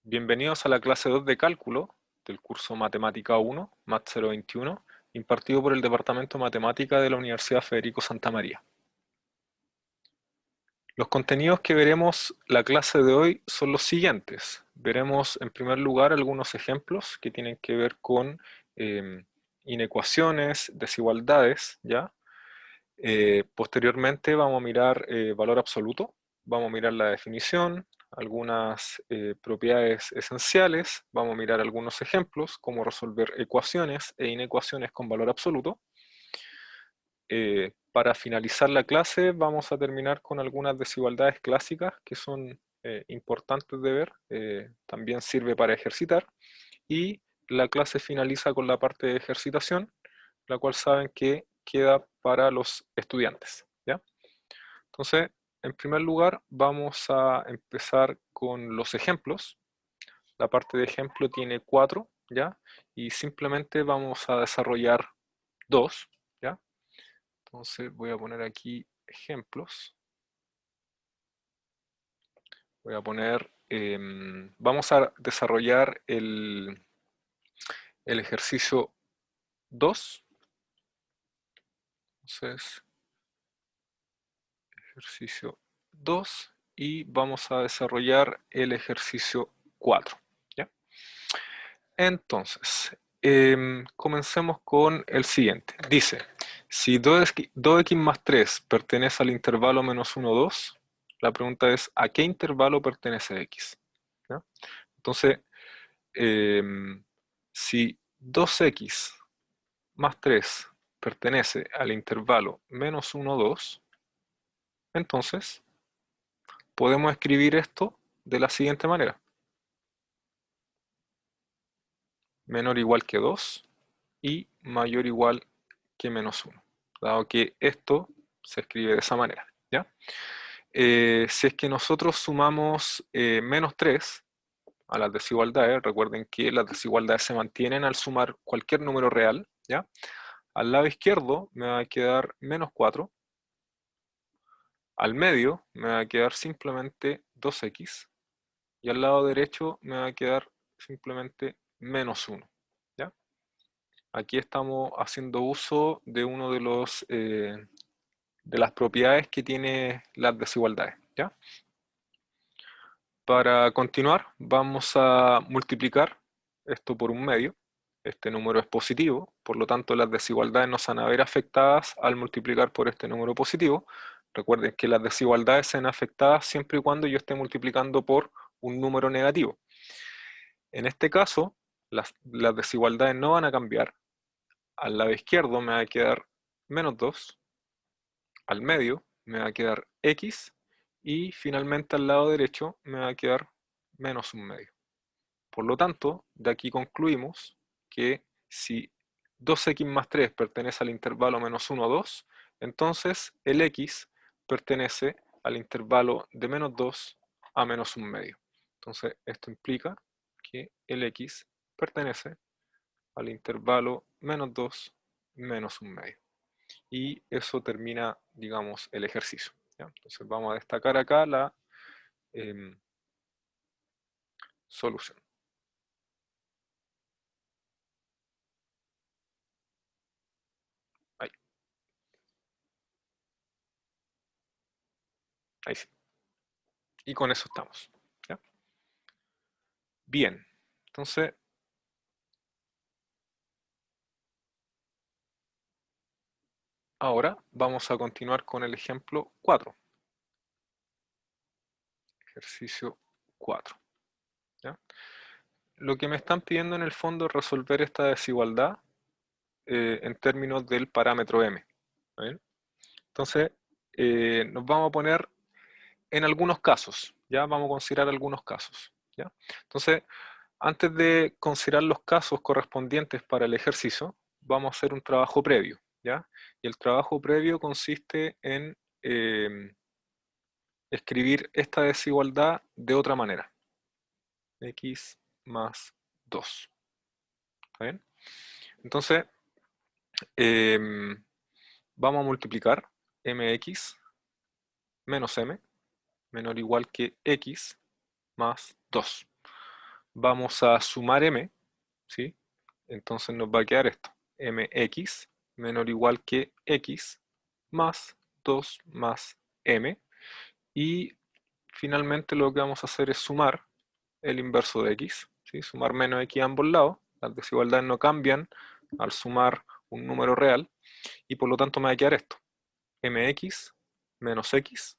Bienvenidos a la clase 2 de cálculo del curso Matemática 1, MAT 021, impartido por el Departamento de Matemática de la Universidad Federico Santa María. Los contenidos que veremos la clase de hoy son los siguientes. Veremos en primer lugar algunos ejemplos que tienen que ver con inecuaciones, desigualdades, ¿ya? Posteriormente vamos a mirar valor absoluto, vamos a mirar la definición, algunas propiedades esenciales, vamos a mirar algunos ejemplos, cómo resolver ecuaciones e inecuaciones con valor absoluto. Para finalizar la clase vamos a terminar con algunas desigualdades clásicas que son importantes de ver, también sirve para ejercitar, y la clase finaliza con la parte de ejercitación, la cual saben que queda para los estudiantes, ¿ya? Entonces, en primer lugar, vamos a empezar con los ejemplos. La parte de ejemplo tiene 4, ¿ya? Y simplemente vamos a desarrollar 2, ¿ya? Entonces voy a poner aquí ejemplos. Voy a poner, vamos a desarrollar el ejercicio 2. Entonces, ejercicio 2 y vamos a desarrollar el ejercicio 4, ¿ya? Entonces, comencemos con el siguiente. Dice, si 2x más 3 pertenece al intervalo menos 1, 2, la pregunta es, ¿a qué intervalo pertenece x? ¿Ya? Entonces, si 2x más 3 pertenece al intervalo menos 1, 2, entonces podemos escribir esto de la siguiente manera. Menor o igual que 2 y mayor o igual que menos 1. Dado que esto se escribe de esa manera, ¿ya? Si es que nosotros sumamos menos 3 a las desigualdades, recuerden que las desigualdades se mantienen al sumar cualquier número real, ¿ya? Al lado izquierdo me va a quedar menos 4, al medio me va a quedar simplemente 2x, y al lado derecho me va a quedar simplemente menos 1, ¿ya? Aquí estamos haciendo uso de uno de las propiedades que tiene las desigualdades, ¿ya? Para continuar, vamos a multiplicar esto por un medio. Este número es positivo, por lo tanto las desigualdades no se van a ver afectadas al multiplicar por este número positivo. Recuerden que las desigualdades se ven afectadas siempre y cuando yo esté multiplicando por un número negativo. En este caso, las desigualdades no van a cambiar. Al lado izquierdo me va a quedar menos 2, al medio me va a quedar x, y finalmente al lado derecho me va a quedar menos un medio. Por lo tanto, de aquí concluimos que si 2x más 3 pertenece al intervalo menos 1, 2, entonces el x pertenece al intervalo de menos 2 a menos un medio. Entonces esto implica que el x pertenece al intervalo menos 2 menos un medio. Y eso termina, digamos, el ejercicio, ¿ya? Entonces vamos a destacar acá la solución. Ahí, ahí sí. Y con eso estamos, ¿ya? Bien, entonces ahora vamos a continuar con el ejemplo 4. Ejercicio 4, ¿ya? Lo que me están pidiendo en el fondo es resolver esta desigualdad en términos del parámetro m, ¿bien? Entonces, nos vamos a poner en algunos casos, ¿ya? Vamos a considerar algunos casos, ¿ya? Entonces, antes de considerar los casos correspondientes para el ejercicio, vamos a hacer un trabajo previo, ¿ya? Y el trabajo previo consiste en escribir esta desigualdad de otra manera. X más 2. ¿Está bien? Entonces, vamos a multiplicar mx menos m menor o igual que x más 2. vamos a sumar m, ¿sí? Entonces nos va a quedar esto, mx menor o igual que x más 2 más m, y finalmente lo que vamos a hacer es sumar el inverso de x, ¿sí? Sumar menos x a ambos lados, las desigualdades no cambian al sumar un número real, y por lo tanto me va a quedar esto, mx menos x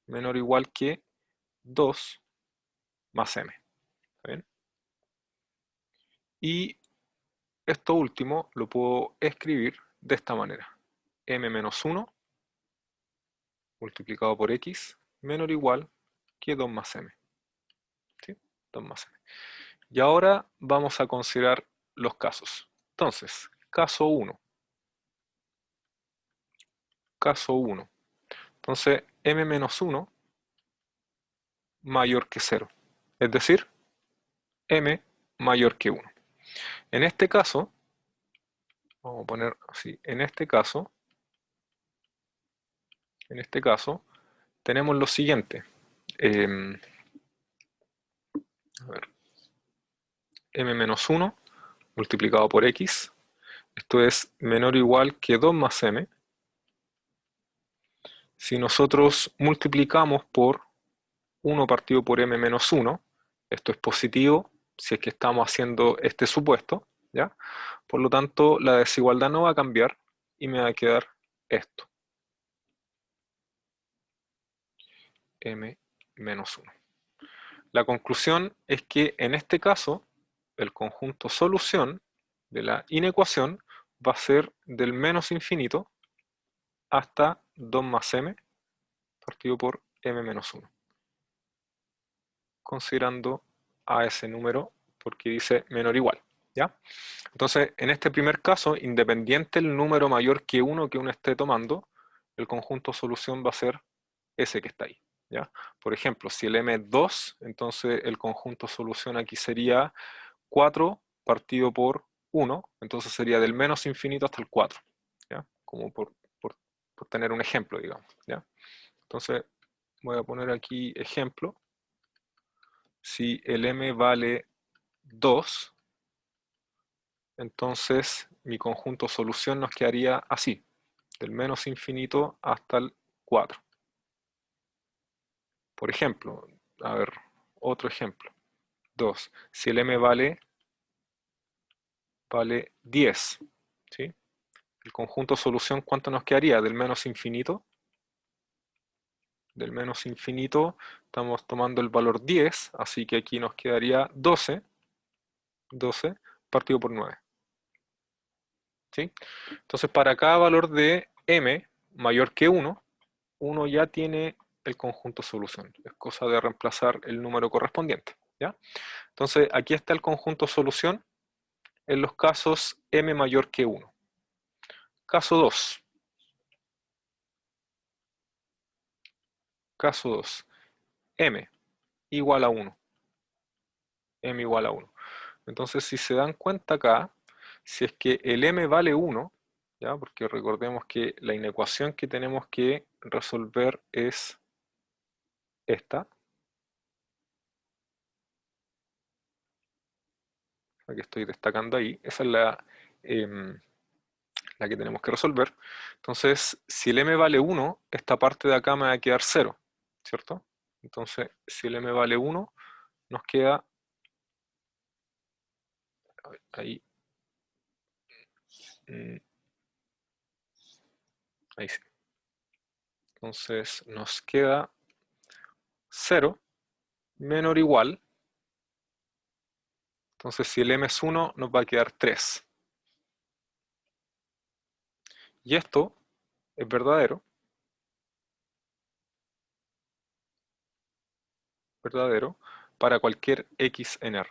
menor o igual que 2 más m, ¿está bien? Y esto último lo puedo escribir de esta manera, m menos 1 multiplicado por x menor o igual que 2 más m, ¿sí? 2 más m. Y ahora vamos a considerar los casos. Entonces, caso 1. Caso 1. Entonces, m menos 1 mayor que 0. Es decir, m mayor que 1. En este caso, vamos a poner así, en este caso, tenemos lo siguiente. A ver, m menos 1 multiplicado por x. Esto es menor o igual que 2 más m. Si nosotros multiplicamos por 1 partido por m menos 1, esto es positivo si es que estamos haciendo este supuesto, ¿ya? Por lo tanto, la desigualdad no va a cambiar y me va a quedar esto, m menos 1. La conclusión es que en este caso, el conjunto solución de la inecuación va a ser del menos infinito hasta 2 más m partido por m menos 1, considerando a ese número porque dice menor o igual, ¿ya? Entonces, en este primer caso, independiente el número mayor que uno esté tomando, el conjunto solución va a ser ese que está ahí, ¿ya? Por ejemplo, si el m es 2, entonces el conjunto solución aquí sería 4 partido por 1, entonces sería del menos infinito hasta el 4, ¿ya? Como por tener un ejemplo, digamos, ¿ya? Entonces, voy a poner aquí ejemplo. Si el m vale 2, entonces mi conjunto solución nos quedaría así, del menos infinito hasta el 4. Por ejemplo, a ver, otro ejemplo. 2. Si el m vale 10, ¿sí? El conjunto solución, ¿cuánto nos quedaría? Del menos infinito. Del menos infinito estamos tomando el valor 10, así que aquí nos quedaría 12 partido por 9. ¿Sí? Entonces, para cada valor de m mayor que 1, uno ya tiene el conjunto solución. Es cosa de reemplazar el número correspondiente, ¿ya? Entonces, aquí está el conjunto solución en los casos m mayor que 1. Caso 2. Caso 2. M igual a 1. M igual a 1. Entonces, si se dan cuenta acá, si es que el m vale 1, ¿ya? Porque recordemos que la inecuación que tenemos que resolver es esta. La que estoy destacando ahí. Esa es la que tenemos que resolver. Entonces, si el m vale 1, esta parte de acá me va a quedar 0, ¿cierto? Entonces, si el m vale 1, nos queda ahí, mm, ahí sí. Entonces, nos queda 0 menor o igual. Entonces, si el m es 1, nos va a quedar 3. Y esto es verdadero para cualquier x en R.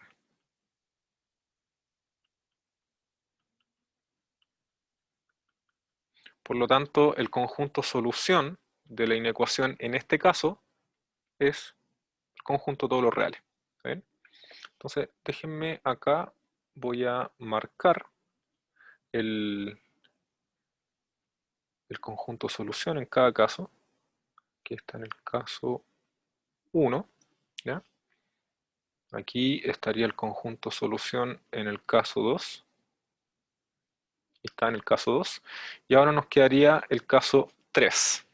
Por lo tanto, el conjunto solución de la inecuación en este caso es el conjunto de todos los reales. ¿Ven? Entonces, déjenme acá, voy a marcar el, el conjunto solución en cada caso, que está en el caso 1, ¿ya? Aquí estaría el conjunto solución en el caso 2. Está en el caso 2. Y ahora nos quedaría el caso 3.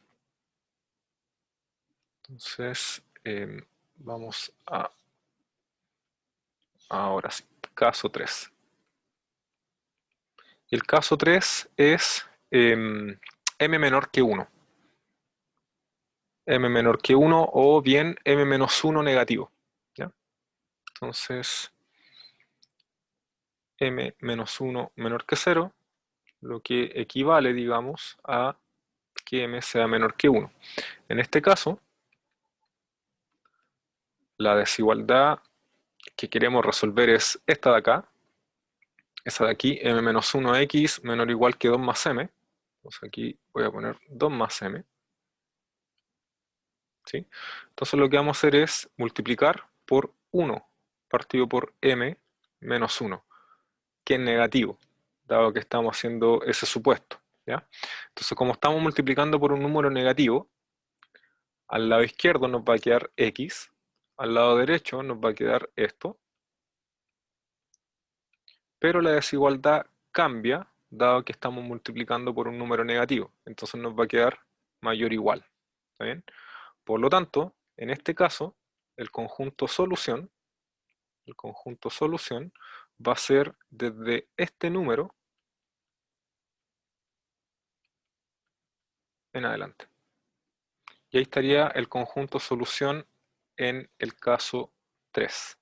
Entonces, vamos a ahora sí, caso 3. El caso 3 es m menor que 1. M menor que 1 o bien m menos 1 negativo. ¿Ya? Entonces, m menos 1 menor que 0, lo que equivale, digamos, a que m sea menor que 1. En este caso, la desigualdad que queremos resolver es esta de acá, esa de aquí, m menos 1x menor o igual que 2 más m. Entonces aquí voy a poner 2 más m. ¿Sí? Entonces lo que vamos a hacer es multiplicar por 1 partido por m menos 1, que es negativo, dado que estamos haciendo ese supuesto. ¿Ya? Entonces como estamos multiplicando por un número negativo, al lado izquierdo nos va a quedar x, al lado derecho nos va a quedar esto, pero la desigualdad cambia dado que estamos multiplicando por un número negativo, entonces nos va a quedar mayor o igual. ¿Está bien? Por lo tanto, en este caso, el conjunto solución va a ser desde este número en adelante. Y ahí estaría el conjunto solución en el caso 3.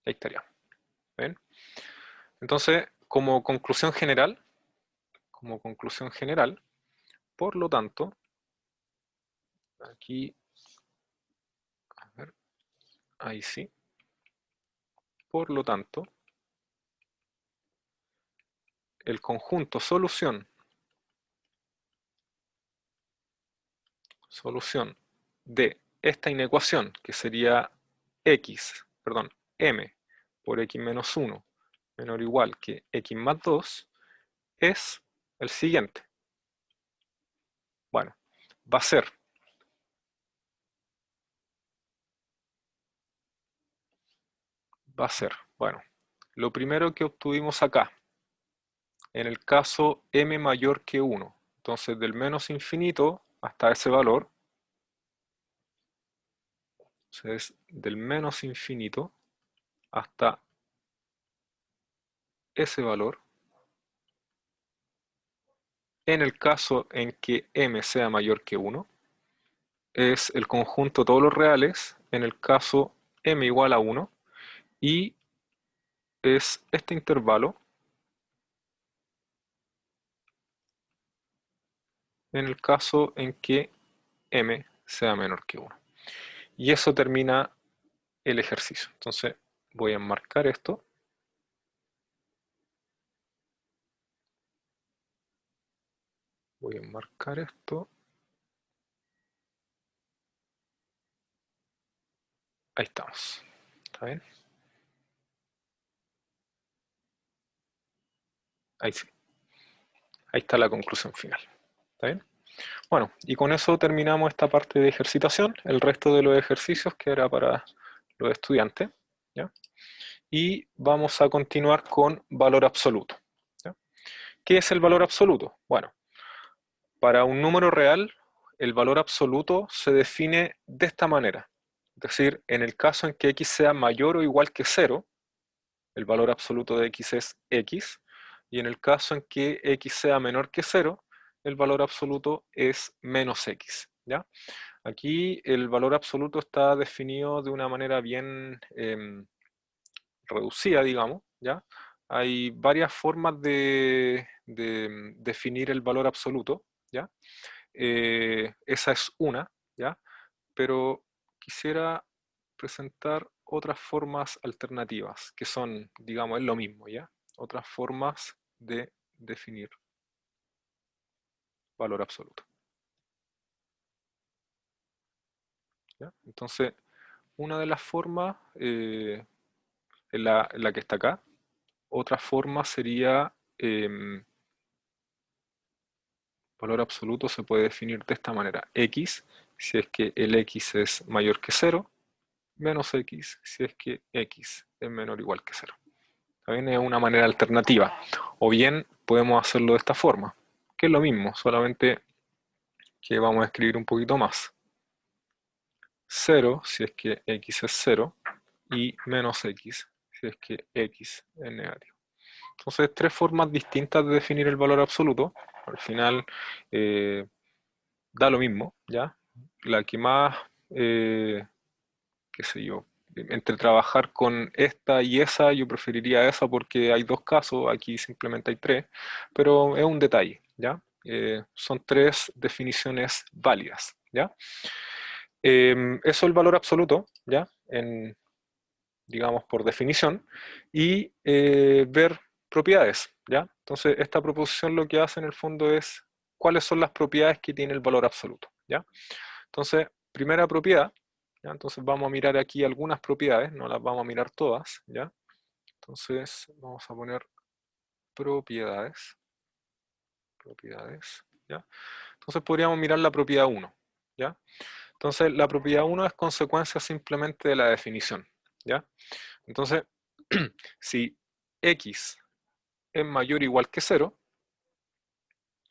Ahí estaría. ¿Ven? Entonces, como conclusión general, por lo tanto, aquí, a ver, ahí sí, por lo tanto, el conjunto solución de esta inecuación, que sería m por x menos 1 menor o igual que x más 2, es el siguiente. Bueno, va a ser, bueno, lo primero que obtuvimos acá, en el caso m mayor que 1, entonces del menos infinito hasta ese valor, entonces del menos infinito hasta ese valor, en el caso en que m sea mayor que 1, es el conjunto de todos los reales, en el caso m igual a 1, y es este intervalo en el caso en que m sea menor que 1. Y eso termina el ejercicio. Entonces voy a enmarcar esto. Voy a enmarcar esto. Ahí estamos. ¿Está bien? Ahí sí. Ahí está la conclusión final. ¿Está bien? Bueno, y con eso terminamos esta parte de ejercitación. El resto de los ejercicios que era para los estudiantes. ¿Ya? Y vamos a continuar con valor absoluto. ¿Ya? ¿Qué es el valor absoluto? Bueno, para un número real, el valor absoluto se define de esta manera. Es decir, en el caso en que x sea mayor o igual que 0, el valor absoluto de x es x, y en el caso en que x sea menor que 0, el valor absoluto es menos x. ¿Ya? Aquí el valor absoluto está definido de una manera bien reducida, digamos. ¿Ya? Hay varias formas de definir el valor absoluto. ¿Ya? Esa es una, ¿ya? Pero quisiera presentar otras formas alternativas, que son, digamos, es lo mismo, ¿ya? Otras formas de definir valor absoluto. ¿Ya? Entonces, una de las formas es la que está acá. Otra forma sería valor absoluto se puede definir de esta manera. X si es que el x es mayor que 0, menos x si es que x es menor o igual que 0. También es una manera alternativa. O bien podemos hacerlo de esta forma, que es lo mismo, solamente que vamos a escribir un poquito más. 0 si es que x es 0 y menos x si es que x es negativo. Entonces, tres formas distintas de definir el valor absoluto. Al final da lo mismo, ¿ya? La que más, qué sé yo, entre trabajar con esta y esa, yo preferiría esa porque hay dos casos, aquí simplemente hay tres, pero es un detalle, ¿ya? Son tres definiciones válidas, ¿ya? Eso es el valor absoluto, ¿ya? Digamos, por definición, y ver propiedades, ¿ya? Entonces, esta proposición lo que hace en el fondo es cuáles son las propiedades que tiene el valor absoluto, ¿ya? Entonces, primera propiedad, ¿ya? Entonces vamos a mirar aquí algunas propiedades, no las vamos a mirar todas, ¿ya? Entonces, vamos a poner propiedades, ¿ya? Entonces podríamos mirar la propiedad 1, ¿ya? Entonces, la propiedad 1 es consecuencia simplemente de la definición, ¿ya? Entonces, si x es mayor o igual que 0,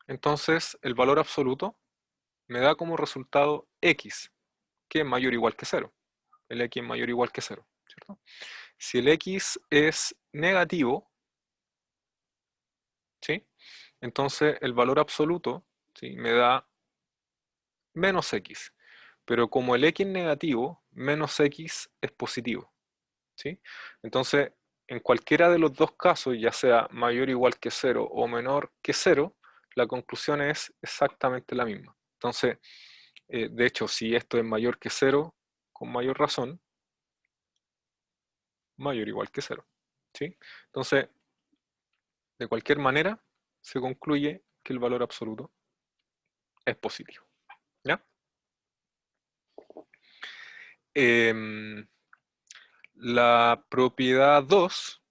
entonces el valor absoluto me da como resultado x, que es mayor o igual que 0. El x es mayor o igual que 0, ¿cierto? Si el x es negativo, ¿sí? Entonces el valor absoluto, ¿sí?, me da menos x. Pero como el x es negativo, menos x es positivo, ¿sí? Entonces, en cualquiera de los dos casos, ya sea mayor o igual que 0 o menor que 0, la conclusión es exactamente la misma. Entonces, de hecho, si esto es mayor que 0, con mayor razón, mayor o igual que 0, ¿sí? Entonces, de cualquier manera, se concluye que el valor absoluto es positivo, ¿ya? Em, la propiedad 2,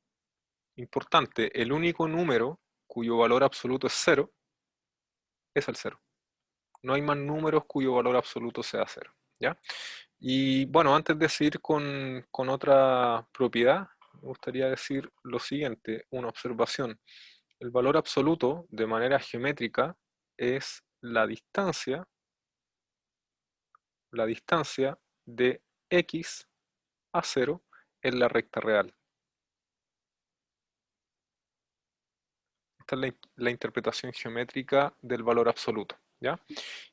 importante, el único número cuyo valor absoluto es 0 es el 0. No hay más números cuyo valor absoluto sea 0, ¿ya? Y bueno, antes de seguir con otra propiedad, me gustaría decir lo siguiente, una observación. El valor absoluto, de manera geométrica, es la distancia de x a 0 en la recta real. Esta es la interpretación geométrica del valor absoluto, ¿ya?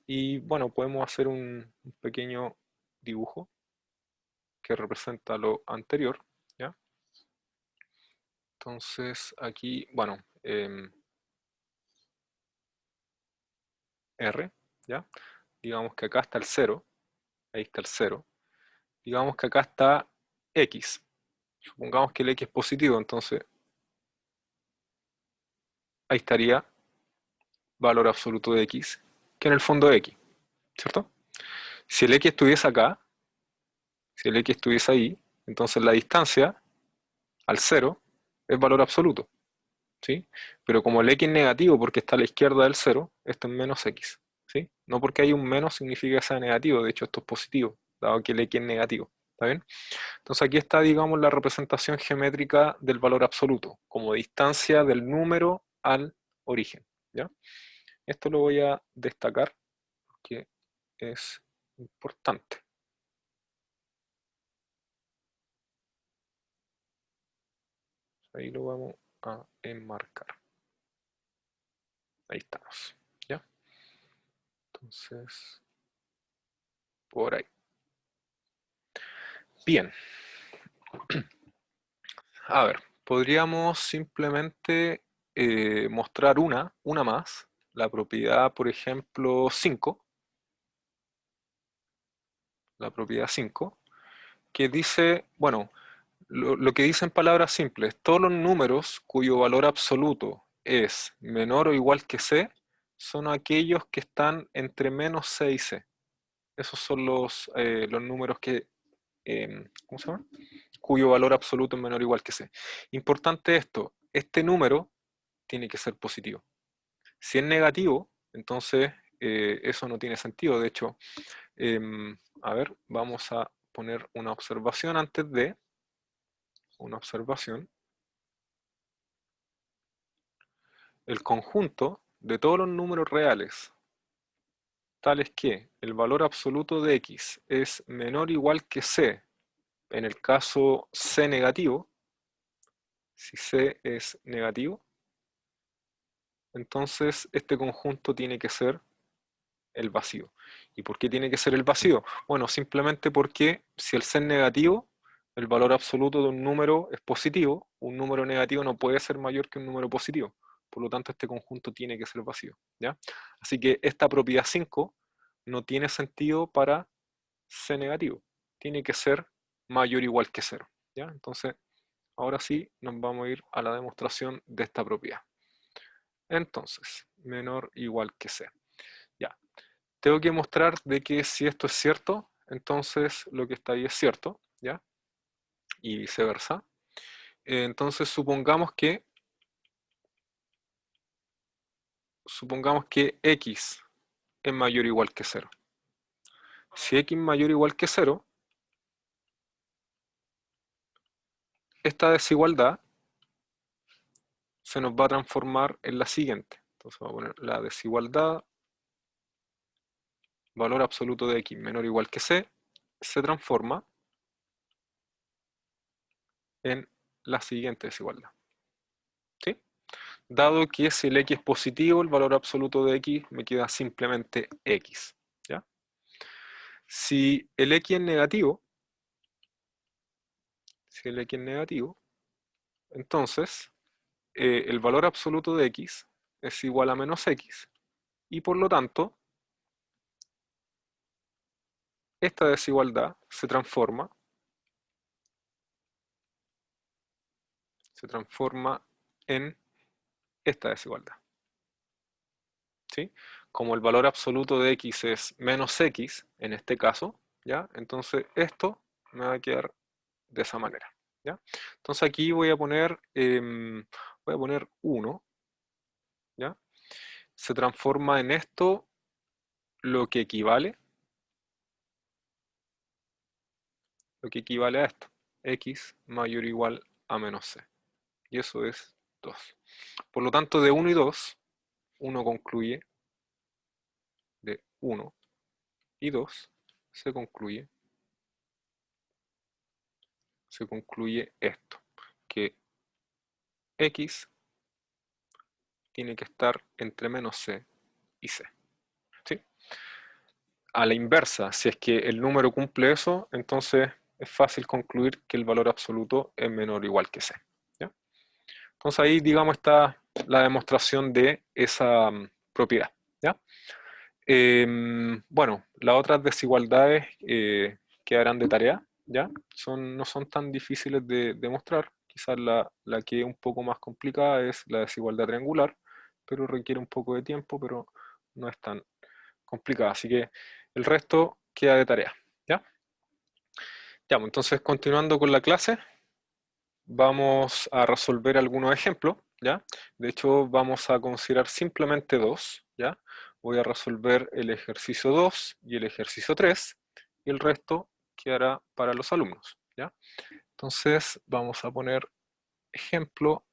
Y bueno, podemos hacer un pequeño dibujo que representa lo anterior, ¿ya? Entonces aquí, bueno, R, ¿ya? Digamos que acá está el 0, ahí está el 0. Digamos que acá está X. Supongamos que el X es positivo, entonces ahí estaría valor absoluto de X, que en el fondo es X, ¿cierto? Si el X estuviese acá, si el X estuviese ahí, entonces la distancia al 0 es valor absoluto, ¿sí? Pero como el X es negativo porque está a la izquierda del 0, esto es menos X, ¿sí? No porque hay un menos significa que sea negativo, de hecho esto es positivo, dado que el X es negativo, ¿está bien? Entonces aquí está, digamos, la representación geométrica del valor absoluto, como distancia del número al origen, ¿ya? Esto lo voy a destacar porque es importante. Ahí lo vamos a enmarcar. Ahí estamos, ¿ya? Entonces, por ahí. Bien. A ver, podríamos simplemente mostrar una más, la propiedad, por ejemplo, 5, la propiedad 5, que dice, bueno, lo que dice en palabras simples, todos los números cuyo valor absoluto es menor o igual que c, son aquellos que están entre menos c y c. Esos son los números que, ¿cómo se llama?, cuyo valor absoluto es menor o igual que c. Importante esto, este número tiene que ser positivo. Si es negativo, entonces eso no tiene sentido. De hecho, A ver, vamos a poner una observación antes de, una observación. El conjunto de todos los números reales, tales que el valor absoluto de x es menor o igual que c, en el caso c negativo, si c es negativo, entonces este conjunto tiene que ser el vacío. ¿Y por qué tiene que ser el vacío? Bueno, simplemente porque si el c es negativo, el valor absoluto de un número es positivo, un número negativo no puede ser mayor que un número positivo. Por lo tanto, este conjunto tiene que ser vacío, ¿ya? Así que esta propiedad 5 no tiene sentido para c negativo. Tiene que ser mayor o igual que 0, ¿ya? Entonces, ahora sí nos vamos a ir a la demostración de esta propiedad. Entonces, menor o igual que c. Ya. Tengo que mostrar de que si esto es cierto, entonces lo que está ahí es cierto, ¿ya? Y viceversa. Entonces supongamos que x es mayor o igual que 0. Si x es mayor o igual que 0, esta desigualdad se nos va a transformar en la siguiente. Entonces vamos a poner la desigualdad, valor absoluto de x menor o igual que c, se transforma en la siguiente desigualdad. ¿Sí? Dado que si el x es positivo, el valor absoluto de x me queda simplemente x. ¿Ya? Si el x es negativo, entonces el valor absoluto de x es igual a menos x. Y por lo tanto, esta desigualdad se transforma en esta desigualdad. ¿Sí? Como el valor absoluto de x es menos x, en este caso, ¿ya? Entonces esto me va a quedar de esa manera, ¿ya? Entonces aquí voy a poner 1, ¿ya? Se transforma en esto lo que equivale a esto, x mayor o igual a menos c, y eso es 2. Por lo tanto, de 1 y 2, 1 concluye, de 1 y 2 se concluye esto, que x tiene que estar entre menos c y c. ¿Sí? A la inversa, si es que el número cumple eso, entonces es fácil concluir que el valor absoluto es menor o igual que c. ¿Ya? Entonces ahí, digamos, está la demostración de esa propiedad. ¿Ya? Bueno, las otras desigualdades quedarán de tarea, ¿ya? No son tan difíciles de demostrar. Quizás la que es un poco más complicada es la desigualdad triangular, pero requiere un poco de tiempo, pero no es tan complicada. Así que el resto queda de tarea, ¿ya? Ya, pues, entonces continuando con la clase, vamos a resolver algunos ejemplos, ¿ya? De hecho, vamos a considerar simplemente dos, ¿ya? Voy a resolver el ejercicio 2 y el ejercicio 3, y el resto quedará para los alumnos, ¿ya? Entonces, vamos a poner ejemplo,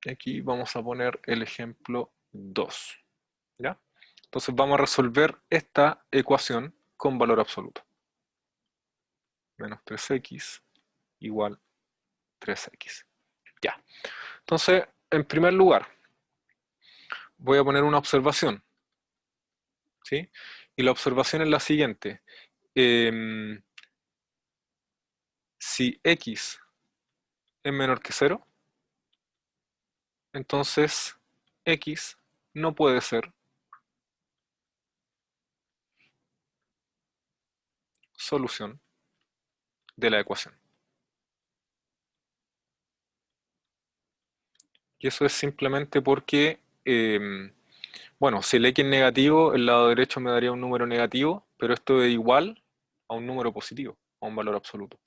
y aquí vamos a poner el ejemplo 2, ¿ya? Entonces vamos a resolver esta ecuación con valor absoluto. Menos 3x igual 3x. Ya. Entonces, en primer lugar, voy a poner una observación, ¿sí? Y la observación es la siguiente. Si x es menor que 0, entonces x no puede ser solución de la ecuación. Y eso es simplemente porque, bueno, si el x es negativo, el lado derecho me daría un número negativo, pero esto es igual a un número positivo, a un valor absoluto.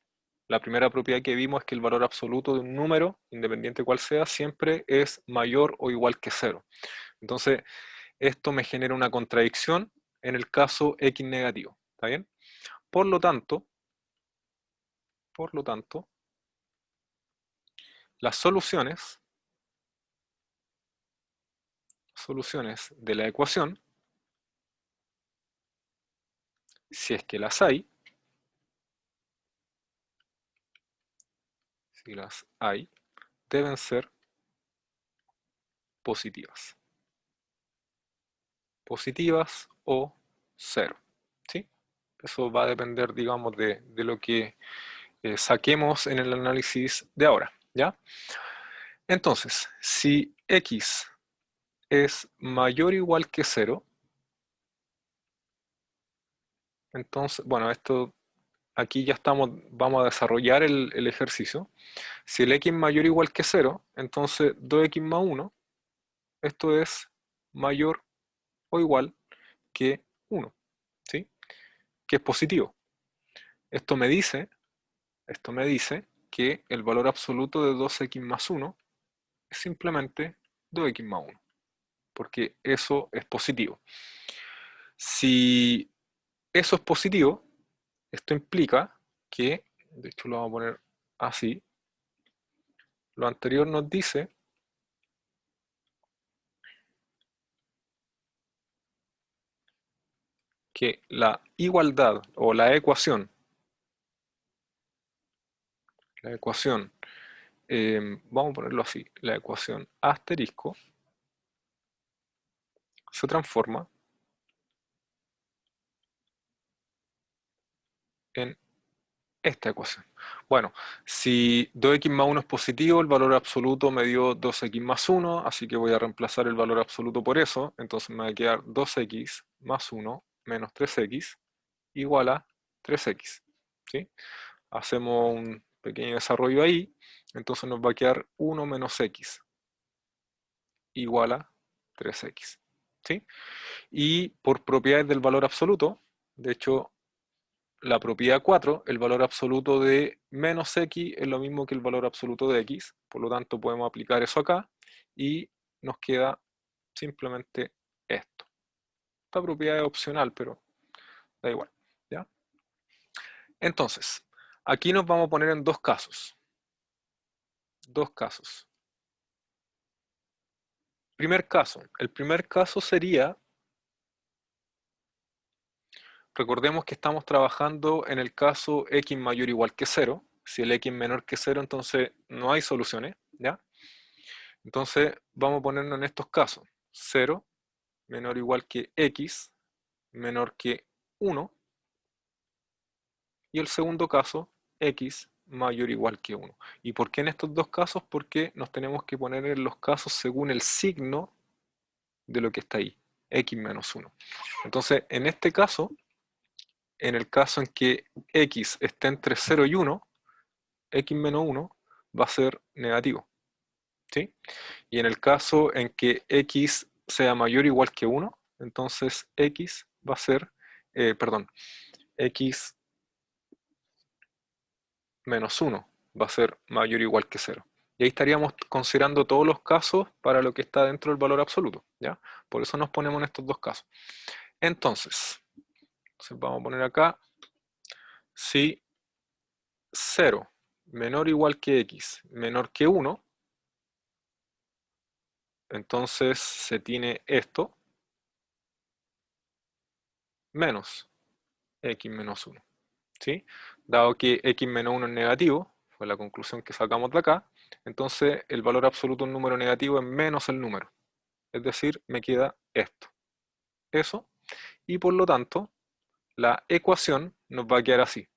La primera propiedad que vimos es que el valor absoluto de un número, independiente cuál sea, siempre es mayor o igual que 0. Entonces, esto me genera una contradicción en el caso x negativo. ¿Está bien? Por lo tanto, las soluciones de la ecuación, si es que las hay, si las hay, deben ser positivas. Positivas o cero. ¿Sí? Eso va a depender, digamos, de lo que saquemos en el análisis de ahora. ¿Ya? Entonces, si x es mayor o igual que cero, entonces, bueno, esto aquí ya estamos, vamos a desarrollar el ejercicio. Si el x es mayor o igual que cero, entonces 2x más 1, esto es mayor o igual que 1, ¿sí? Que es positivo. Esto me dice, que el valor absoluto de 2x más 1 es simplemente 2x más 1, porque eso es positivo. Si eso es positivo, esto implica que, de hecho lo vamos a poner así, lo anterior nos dice que la igualdad o la ecuación, vamos a ponerlo así, la ecuación asterisco se transforma en esta ecuación. Bueno, si 2x más 1 es positivo, el valor absoluto me dio 2x más 1, así que voy a reemplazar el valor absoluto por eso, entonces me va a quedar 2x más 1 menos 3x igual a 3x. ¿Sí? Hacemos un pequeño desarrollo ahí, entonces nos va a quedar 1 menos x igual a 3x. ¿Sí? Y por propiedades del valor absoluto, de hecho, la propiedad 4, el valor absoluto de menos x es lo mismo que el valor absoluto de x, por lo tanto podemos aplicar eso acá y nos queda simplemente esto. Esta propiedad es opcional, pero da igual. ¿Ya? Entonces, aquí nos vamos a poner en dos casos. Dos casos. El primer caso sería, recordemos que estamos trabajando en el caso x mayor o igual que 0. Si el x es menor que 0, entonces no hay soluciones, ¿ya? Entonces vamos a ponernos en estos casos. 0 menor o igual que x menor que 1. Y el segundo caso, x mayor o igual que 1. ¿Y por qué en estos dos casos? Porque nos tenemos que poner en los casos según el signo de lo que está ahí, x menos 1. Entonces, en este caso, en el caso en que x esté entre 0 y 1, x menos 1 va a ser negativo. ¿Sí? Y en el caso en que x sea mayor o igual que 1, entonces x va a ser, perdón, x menos 1 va a ser mayor o igual que 0. Y ahí estaríamos considerando todos los casos para lo que está dentro del valor absoluto. ¿Ya? Por eso nos ponemos en estos dos casos. Entonces vamos a poner acá, si 0 menor o igual que x menor que 1, entonces se tiene esto menos x menos 1. ¿Sí? Dado que x menos 1 es negativo, fue la conclusión que sacamos de acá, entonces el valor absoluto de un número negativo es menos el número. Es decir, me queda esto. Eso. Y por lo tanto, la ecuación nos va a quedar así.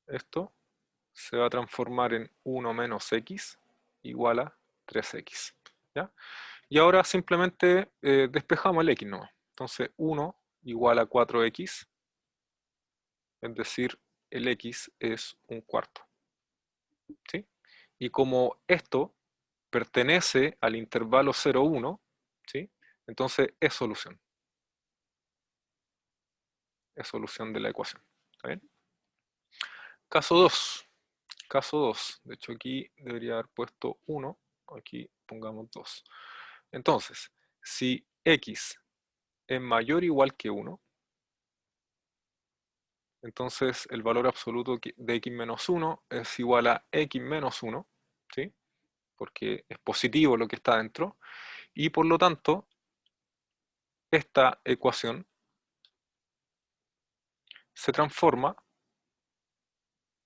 Esto se va a transformar en 1 menos x igual a 3x. ¿Ya? Y ahora simplemente despejamos el x nomás. Entonces 1 igual a 4x, es decir, el x es un cuarto. ¿Sí? Y como esto pertenece al intervalo 0, 1, ¿sí? Entonces es solución. Es solución de la ecuación. ¿Está bien? Caso 2. Caso 2. De hecho aquí debería haber puesto 1. Aquí pongamos 2. Entonces, si x es mayor o igual que 1, entonces el valor absoluto de x menos 1 es igual a x menos 1, ¿sí? Porque es positivo lo que está dentro, y por lo tanto, esta ecuación se transforma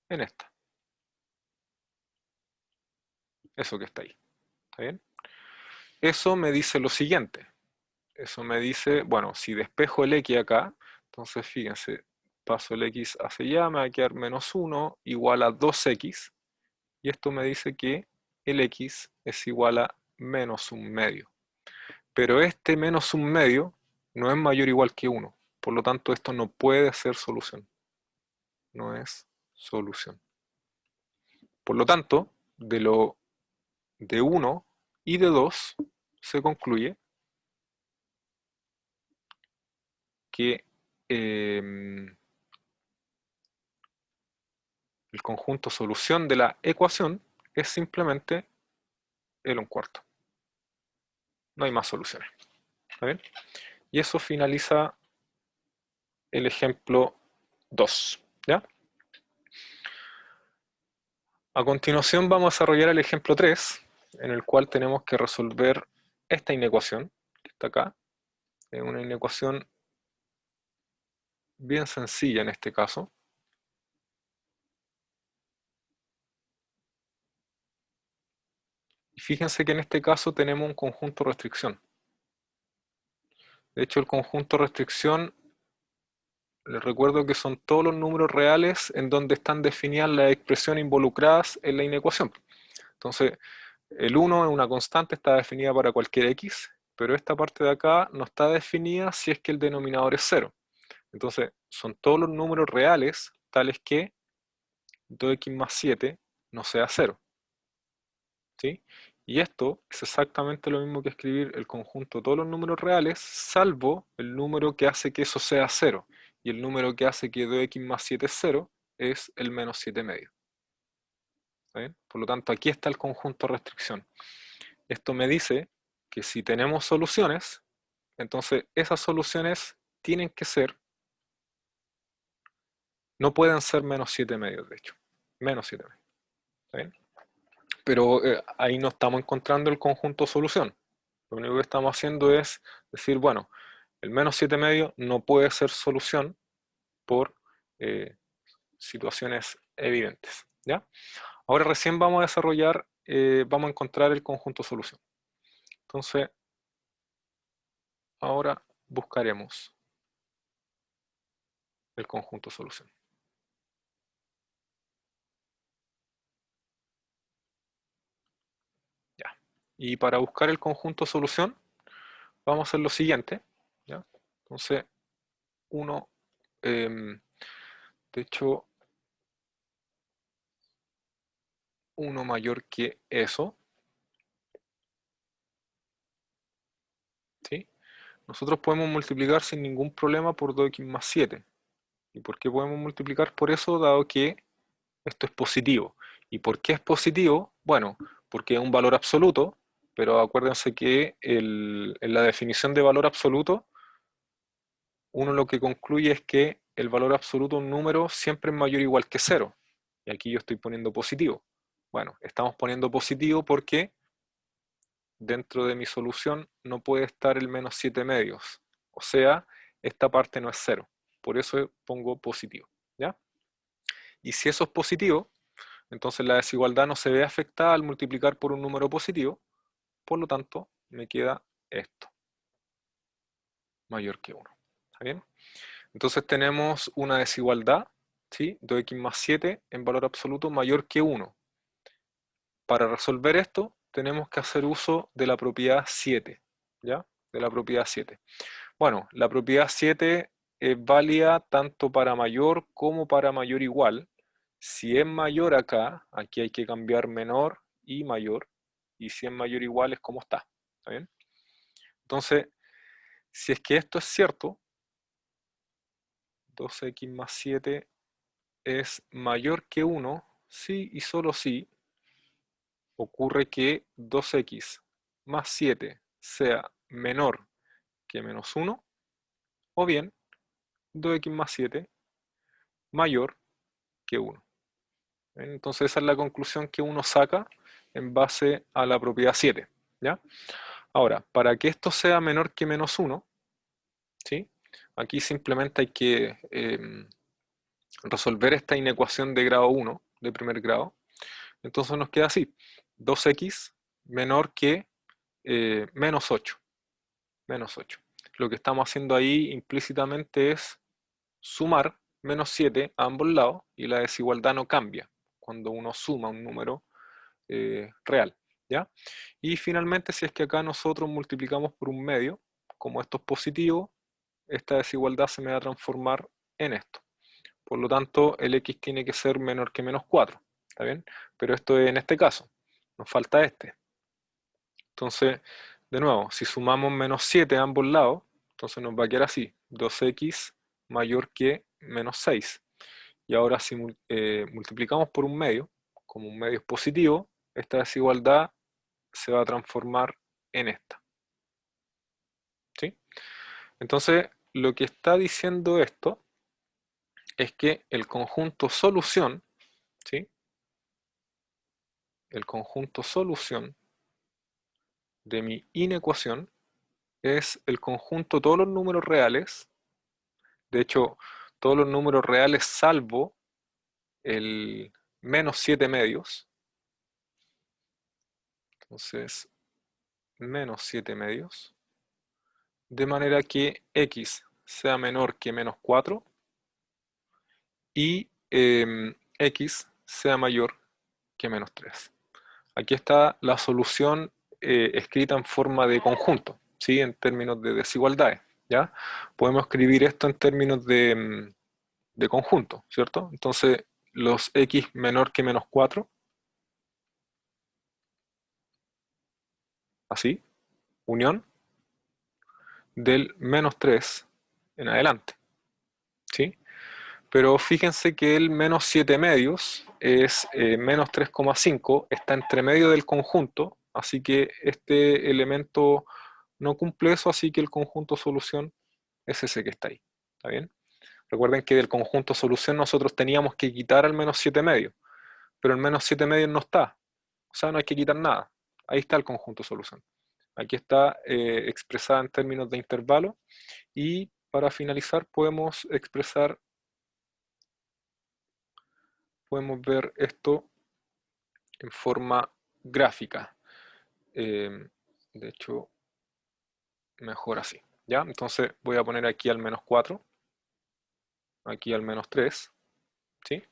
en esta, eso que está ahí, ¿está bien? Eso me dice lo siguiente, eso me dice, bueno, si despejo el x acá, entonces fíjense, paso el x hacia allá, me va a quedar menos 1 igual a 2x, y esto me dice que el x es igual a menos un medio. Pero este menos un medio no es mayor o igual que 1, por lo tanto esto no puede ser solución, no es solución. Por lo tanto, de 1 y de 2 se concluye que el conjunto solución de la ecuación es simplemente el 1/4. No hay más soluciones. ¿Está bien? Y eso finaliza el ejemplo 2. ¿Ya? A continuación vamos a desarrollar el ejemplo 3, en el cual tenemos que resolver esta inecuación, que está acá. Es una inecuación bien sencilla en este caso. Y fíjense que en este caso tenemos un conjunto restricción. De hecho, el conjunto restricción, les recuerdo que son todos los números reales en donde están definidas las expresiones involucradas en la inecuación. Entonces, el 1 es una constante, está definida para cualquier x, pero esta parte de acá no está definida si es que el denominador es 0. Entonces, son todos los números reales tales que 2x más 7 no sea 0. ¿Sí? Y esto es exactamente lo mismo que escribir el conjunto de todos los números reales, salvo el número que hace que eso sea 0. Y el número que hace que 2x más 7 es 0 es el menos 7 medio. ¿Está bien? Por lo tanto, aquí está el conjunto de restricción. Esto me dice que si tenemos soluciones, entonces esas soluciones tienen que ser, no pueden ser menos 7 medios, de hecho. Menos 7 medios. ¿Está bien? Pero ahí no estamos encontrando el conjunto solución. Lo único que estamos haciendo es decir, bueno, el menos 7 medio no puede ser solución por situaciones evidentes. ¿Ya? Ahora recién vamos a desarrollar, vamos a encontrar el conjunto solución. Entonces, ahora buscaremos el conjunto solución. Ya. Y para buscar el conjunto solución, vamos a hacer lo siguiente. ¿Ya? Entonces, uno, de hecho, uno mayor que eso, ¿sí? Nosotros podemos multiplicar sin ningún problema por 2x más 7. ¿Y por qué podemos multiplicar por eso? Dado que esto es positivo. ¿Y por qué es positivo? Bueno, porque es un valor absoluto, pero acuérdense que en la definición de valor absoluto, uno lo que concluye es que el valor absoluto de un número siempre es mayor o igual que 0. Y aquí yo estoy poniendo positivo. Bueno, estamos poniendo positivo porque dentro de mi solución no puede estar el menos 7 medios. O sea, esta parte no es 0. Por eso pongo positivo. ¿Ya? Y si eso es positivo, entonces la desigualdad no se ve afectada al multiplicar por un número positivo. Por lo tanto, me queda esto, mayor que 1. ¿Está bien? Entonces tenemos una desigualdad, ¿sí? 2x más 7 en valor absoluto mayor que 1. Para resolver esto, tenemos que hacer uso de la propiedad 7, ¿ya? De la propiedad 7. Bueno, la propiedad 7 es válida tanto para mayor como para mayor igual. Si es mayor acá, aquí hay que cambiar menor y mayor. Y si es mayor igual es como está. ¿Está bien? Entonces, si es que esto es cierto, 2x más 7 es mayor que 1, si y solo si ocurre que 2x más 7 sea menor que menos 1, o bien 2x más 7 mayor que 1. Entonces esa es la conclusión que uno saca en base a la propiedad 7, ¿ya? Ahora, para que esto sea menor que menos 1, ¿sí? Aquí simplemente hay que resolver esta inecuación de grado 1, de primer grado. Entonces nos queda así, 2x menor que menos 8. Menos 8. Lo que estamos haciendo ahí implícitamente es sumar menos 7 a ambos lados y la desigualdad no cambia cuando uno suma un número real, ¿ya? Y finalmente, si es que acá nosotros multiplicamos por un medio, como esto es positivo, esta desigualdad se me va a transformar en esto. Por lo tanto, el x tiene que ser menor que menos 4, ¿está bien? Pero esto es en este caso, nos falta este. Entonces, de nuevo, si sumamos menos 7 a ambos lados, entonces nos va a quedar así, 2x mayor que menos 6. Y ahora si multiplicamos por un medio, como un medio es positivo, esta desigualdad se va a transformar en esta, ¿sí? Entonces, lo que está diciendo esto es que el conjunto solución, ¿sí? El conjunto solución de mi inecuación es el conjunto de todos los números reales, de hecho, todos los números reales salvo el menos 7 medios, entonces menos 7 medios, de manera que x sea menor que menos 4 y x sea mayor que menos 3. Aquí está la solución escrita en forma de conjunto, ¿sí? En términos de desigualdades, ¿ya? Podemos escribir esto en términos de conjunto, ¿cierto? Entonces, los x menor que menos 4, así, unión, del menos 3 en adelante, ¿sí? Pero fíjense que el menos 7 medios es menos 3,5, está entre medio del conjunto, así que este elemento no cumple eso, así que el conjunto solución es ese que está ahí. ¿Está bien? Recuerden que del conjunto solución nosotros teníamos que quitar al menos 7 medios, pero el menos 7 medios no está, o sea, no hay que quitar nada. Ahí está el conjunto solución. Aquí está expresada en términos de intervalo y para finalizar podemos ver esto en forma gráfica. De hecho, mejor así, ¿ya? Entonces voy a poner aquí al menos 4, aquí al menos 3, ¿sí?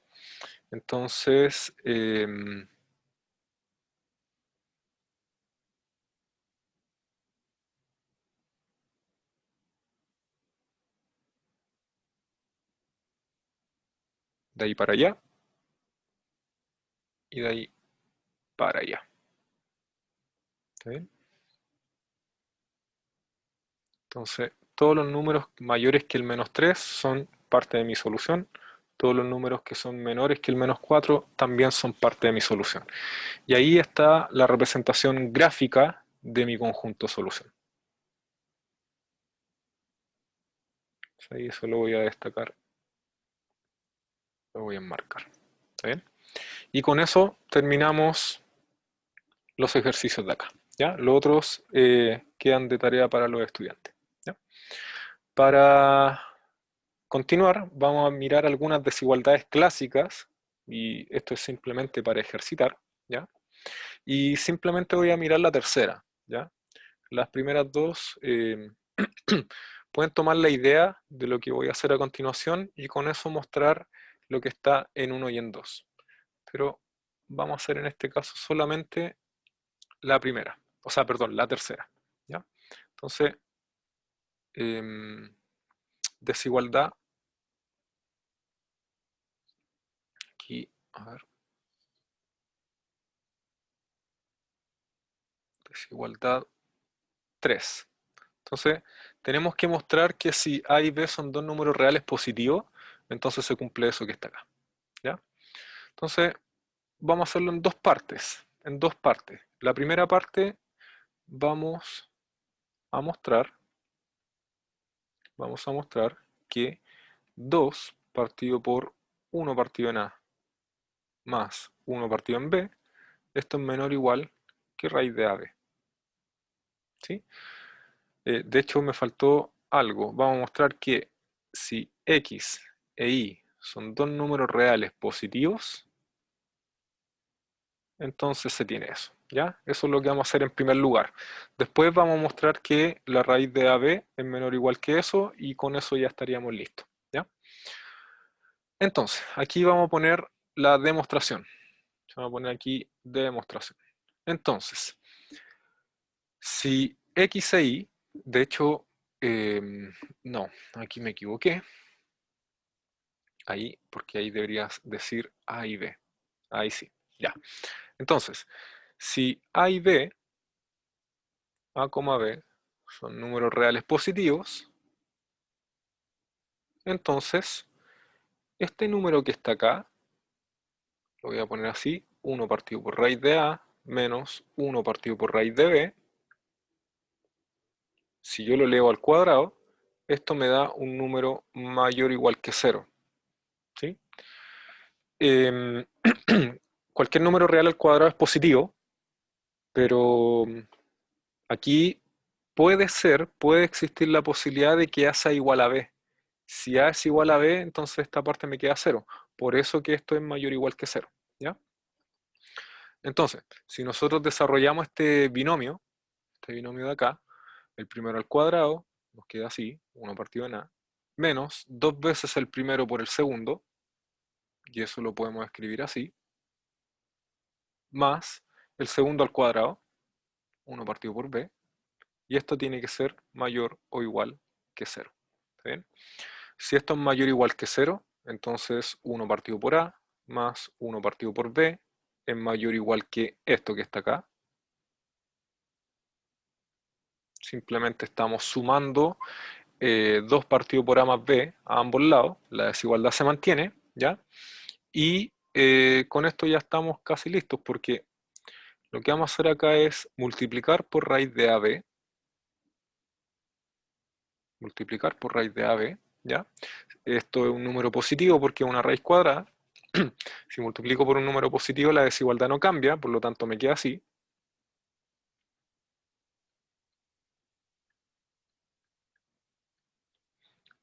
Entonces, de ahí para allá y de ahí para allá. ¿Está bien? Entonces, todos los números mayores que el menos 3 son parte de mi solución. Todos los números que son menores que el menos 4 también son parte de mi solución. Y ahí está la representación gráfica de mi conjunto solución. Ahí eso lo voy a destacar, lo voy a enmarcar. ¿Está bien? Y con eso terminamos los ejercicios de acá, ¿ya? Los otros quedan de tarea para los estudiantes, ¿ya? Para continuar, vamos a mirar algunas desigualdades clásicas, y esto es simplemente para ejercitar, ¿ya? Y simplemente voy a mirar la tercera, ¿ya? Las primeras dos pueden tomar la idea de lo que voy a hacer a continuación y con eso mostrar lo que está en 1 y en 2. Pero vamos a hacer en este caso solamente la primera, o sea, perdón, la tercera, ¿ya? Entonces, desigualdad, aquí, a ver, desigualdad 3. Entonces, tenemos que mostrar que si A y B son dos números reales positivos, entonces se cumple eso que está acá, ¿ya? Entonces, vamos a hacerlo en dos partes, La primera parte, vamos a mostrar, que 2 partido por 1 partido en A más 1 partido en B, esto es menor o igual que raíz de AB. ¿Sí? De hecho, me faltó algo. Vamos a mostrar que si X e Y son dos números reales positivos, entonces se tiene eso. ¿Ya? Eso es lo que vamos a hacer en primer lugar. Después vamos a mostrar que la raíz de AB es menor o igual que eso y con eso ya estaríamos listos. ¿Ya? Entonces, aquí vamos a poner la demostración. Vamos a poner aquí demostración. Entonces, si X e Y, de hecho, no, aquí me equivoqué. Ahí, porque ahí deberías decir A y B. Ahí sí, ya. Entonces, si A y B, A, B, son números reales positivos, entonces, este número que está acá, lo voy a poner así, 1 partido por raíz de A, menos 1 partido por raíz de B, si yo lo elevo al cuadrado, esto me da un número mayor o igual que 0. ¿Sí? Em, cualquier número real al cuadrado es positivo, pero aquí puede existir la posibilidad de que A sea igual a B. Si A es igual a B, entonces esta parte me queda 0. Por eso que esto es mayor o igual que 0. ¿Ya? Entonces, si nosotros desarrollamos este binomio de acá, el primero al cuadrado, nos queda así, 1 partido en A, menos 2 veces el primero por el segundo, y eso lo podemos escribir así, más el segundo al cuadrado, 1 partido por B, y esto tiene que ser mayor o igual que 0. ¿Está bien? Si esto es mayor o igual que 0, entonces 1 partido por A más 1 partido por B es mayor o igual que esto que está acá. Simplemente estamos sumando 2 partido por A más B a ambos lados, la desigualdad se mantiene, ¿ya? Y con esto ya estamos casi listos porque lo que vamos a hacer acá es multiplicar por raíz de AB, multiplicar por raíz de AB, ¿ya? Esto es un número positivo porque es una raíz cuadrada. Si multiplico por un número positivo, la desigualdad no cambia, por lo tanto me queda así.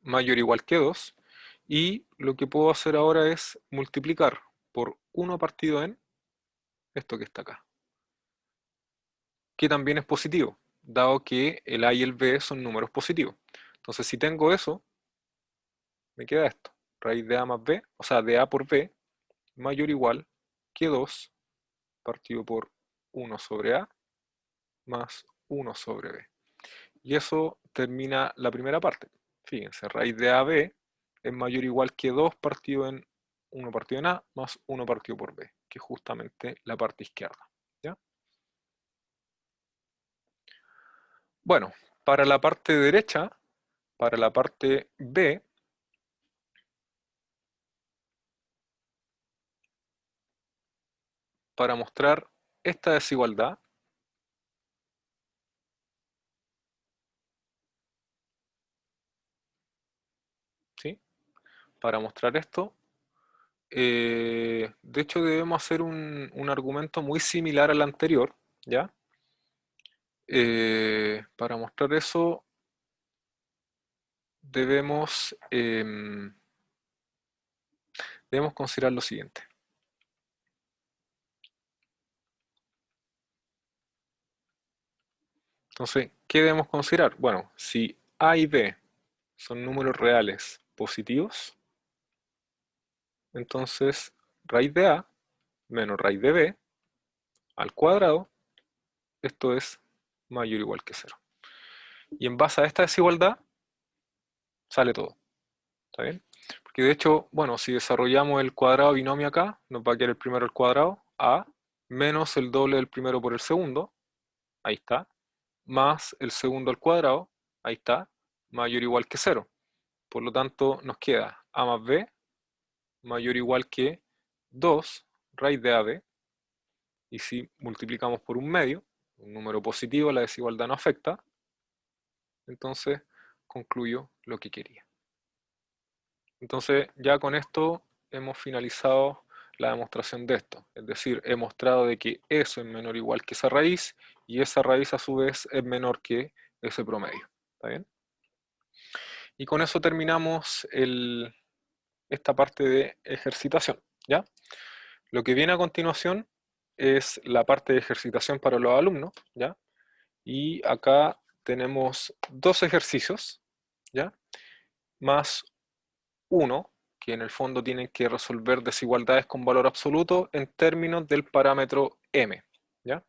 Mayor o igual que 2. Y lo que puedo hacer ahora es multiplicar por 1 partido en esto que está acá, que también es positivo, dado que el A y el B son números positivos. Entonces, si tengo eso, me queda esto. Raíz de A más B, o sea, de A por B, mayor o igual que 2 partido por 1 sobre A más 1 sobre B. Y eso termina la primera parte. Fíjense, raíz de AB es mayor o igual que 2 partido en 1 partido en A más 1 partido por B, que es justamente la parte izquierda. ¿Ya? Bueno, para la parte derecha, para la parte B, para mostrar esta desigualdad, ¿sí? Para mostrar esto, de hecho debemos hacer un argumento muy similar al anterior, ¿ya? Para mostrar eso debemos considerar lo siguiente. Entonces, ¿qué debemos considerar? Bueno, si A y B son números reales positivos, entonces raíz de A menos raíz de B al cuadrado, esto es mayor o igual que 0. Y en base a esta desigualdad, sale todo. ¿Está bien? Porque de hecho, bueno, si desarrollamos el cuadrado binomio acá, nos va a quedar el primero al cuadrado, A, menos el doble del primero por el segundo, ahí está, más el segundo al cuadrado, ahí está, mayor o igual que 0. Por lo tanto, nos queda A más B mayor o igual que 2 raíz de AB, y si multiplicamos por un medio, un número positivo, la desigualdad no afecta, entonces concluyo lo que quería. Entonces ya con esto hemos finalizado la demostración de esto, es decir, he mostrado de que eso es menor o igual que esa raíz y esa raíz a su vez es menor que ese promedio. ¿Está bien? Y con eso terminamos esta parte de ejercitación, ¿ya? Lo que viene a continuación es la parte de ejercitación para los alumnos, ¿ya? Y acá tenemos dos ejercicios, ¿ya? Más uno, que en el fondo tienen que resolver desigualdades con valor absoluto en términos del parámetro m, ¿ya?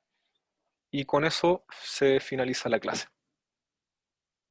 Y con eso se finaliza la clase.